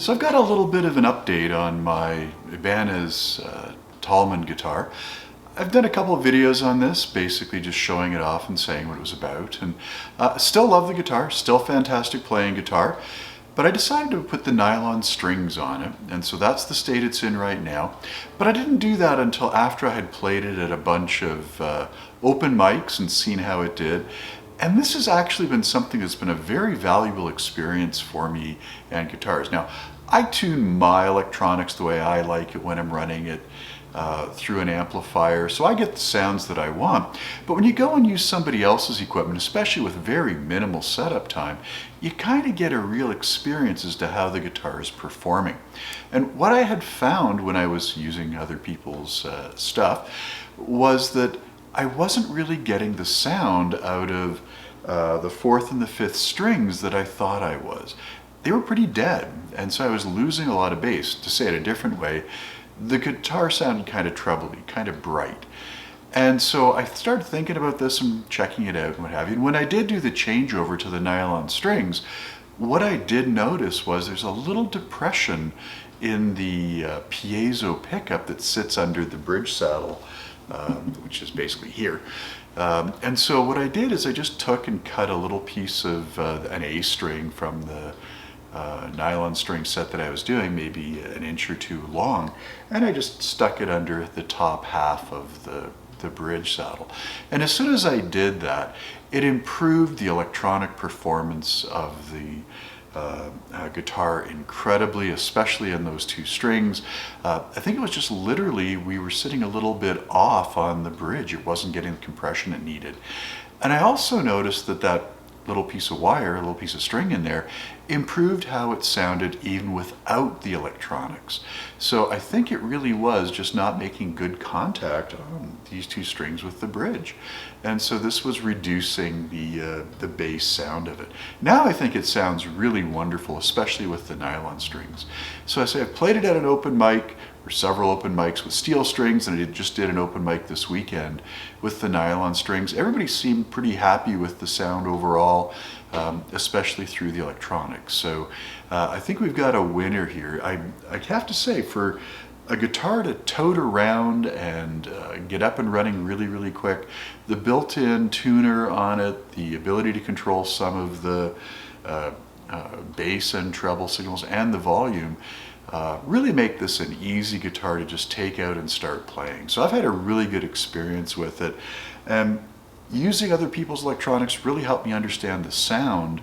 So I've got a little bit of an update on my Ibanez Talman guitar. I've done a couple of videos on this, basically just showing it off and saying what it was about. And still love the guitar, still fantastic playing guitar. But I decided to put the nylon strings on it, and so that's the state it's in right now. But I didn't do that until after I had played it at a bunch of open mics and seen how it did. And this has actually been something that's been a very valuable experience for me and guitars. Now, I tune my electronics the way I like it when I'm running it through an amplifier, so I get the sounds that I want. But when you go and use somebody else's equipment, especially with very minimal setup time, you kind of get a real experience as to how the guitar is performing. And what I had found when I was using other people's stuff was that I wasn't really getting the sound out of the fourth and the fifth strings that I thought I was. They were pretty dead, and so I was losing a lot of bass. To say it a different way, the guitar sounded kind of trebly, kind of bright. And so I started thinking about this and checking it out and what have you. And when I did do the changeover to the nylon strings, what I did notice was there's a little depression in the piezo pickup that sits under the bridge saddle, which is basically here. And so what I did is I just took and cut a little piece of an A string from the nylon string set that I was doing, maybe an inch or two long, and I just stuck it under the top half of the bridge saddle. And as soon as I did that, it improved the electronic performance of the guitar incredibly, especially in those two strings. I think it was just literally we were sitting a little bit off on the bridge. It wasn't getting the compression it needed. And I also noticed that that little piece of wire, a little piece of string in there, improved how it sounded even without the electronics. So I think it really was just not making good contact on these two strings with the bridge. And so this was reducing the bass sound of it. Now I think it sounds really wonderful, especially with the nylon strings. So I say I've played it at an open mic, or several open mics with steel strings, and I just did an open mic this weekend with the nylon strings. Everybody seemed pretty happy with the sound overall, especially through the electronics. So I think we've got a winner here. I have to say, for a guitar to tote around and get up and running really, really quick, the built-in tuner on it, the ability to control some of the bass and treble signals and the volume, really make this an easy guitar to just take out and start playing. So I've had a really good experience with it, and using other people's electronics really helped me understand the sound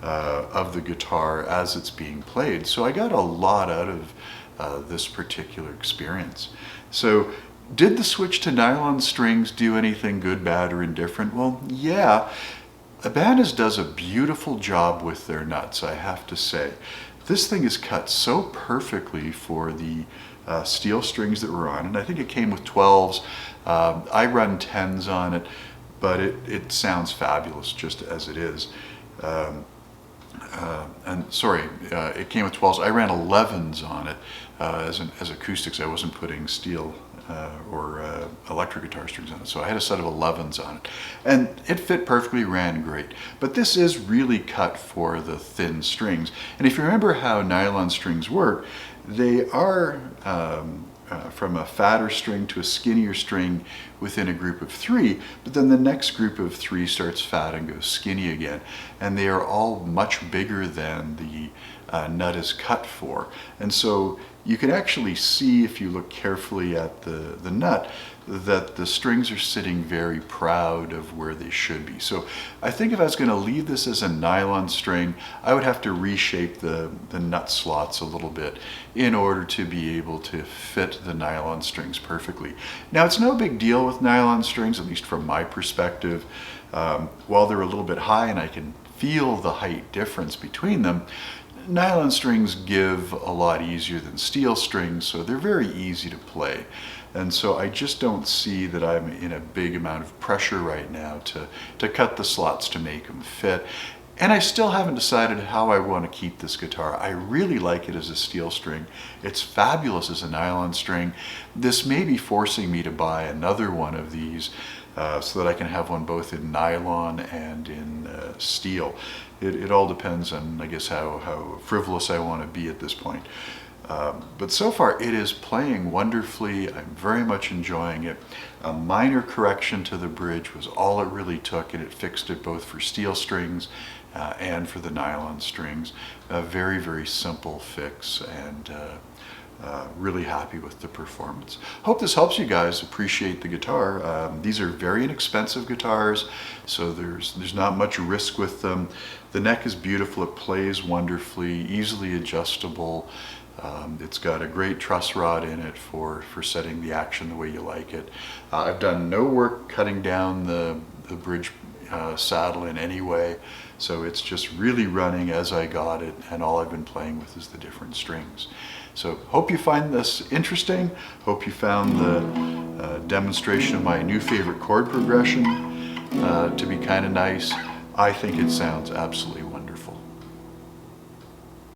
of the guitar as it's being played. So I got a lot out of this particular experience. So did the switch to nylon strings do anything good, bad, or indifferent? Well, yeah. Ibanez does a beautiful job with their nuts, I have to say. This thing is cut so perfectly for the steel strings that we're on, and I think it came with 12s. I run 10s on it, but it sounds fabulous just as it is. And sorry, it came with 12s. I ran 11s on it as acoustics. I wasn't putting steel or electric guitar strings on it, so I had a set of 11s on it, and it fit perfectly, ran great. But this is really cut for the thin strings, and if you remember how nylon strings work, they are from a fatter string to a skinnier string within a group of 3, but then the next group of 3 starts fat and goes skinny again, and they are all much bigger than the nut is cut for. And so you can actually see, if you look carefully at the nut, that the strings are sitting very proud of where they should be. So I think if I was going to leave this as a nylon string, I would have to reshape the nut slots a little bit in order to be able to fit the nylon strings perfectly. Now, it's no big deal with nylon strings, at least from my perspective. While they're a little bit high and I can feel the height difference between them, nylon strings give a lot easier than steel strings, so they're very easy to play. And so I just don't see that I'm in a big amount of pressure right now to cut the slots to make them fit. And I still haven't decided how I want to keep this guitar. I really like it as a steel string. It's fabulous as a nylon string. This may be forcing me to buy another one of these so that I can have one both in nylon and in steel. It all depends on, I guess, how frivolous I want to be at this point. But so far it is playing wonderfully. I'm very much enjoying it. A minor correction to the bridge was all it really took, and it fixed it both for steel strings and for the nylon strings. A very, very simple fix, and really happy with the performance. Hope this helps you guys appreciate the guitar. These are very inexpensive guitars, so there's not much risk with them. The neck is beautiful, it plays wonderfully, easily adjustable. It's got a great truss rod in it for setting the action the way you like it. I've done no work cutting down the bridge saddle in any way, so it's just really running as I got it, and all I've been playing with is the different strings. So hope you find this interesting. Hope you found the demonstration of my new favorite chord progression to be kind of nice. I think it sounds absolutely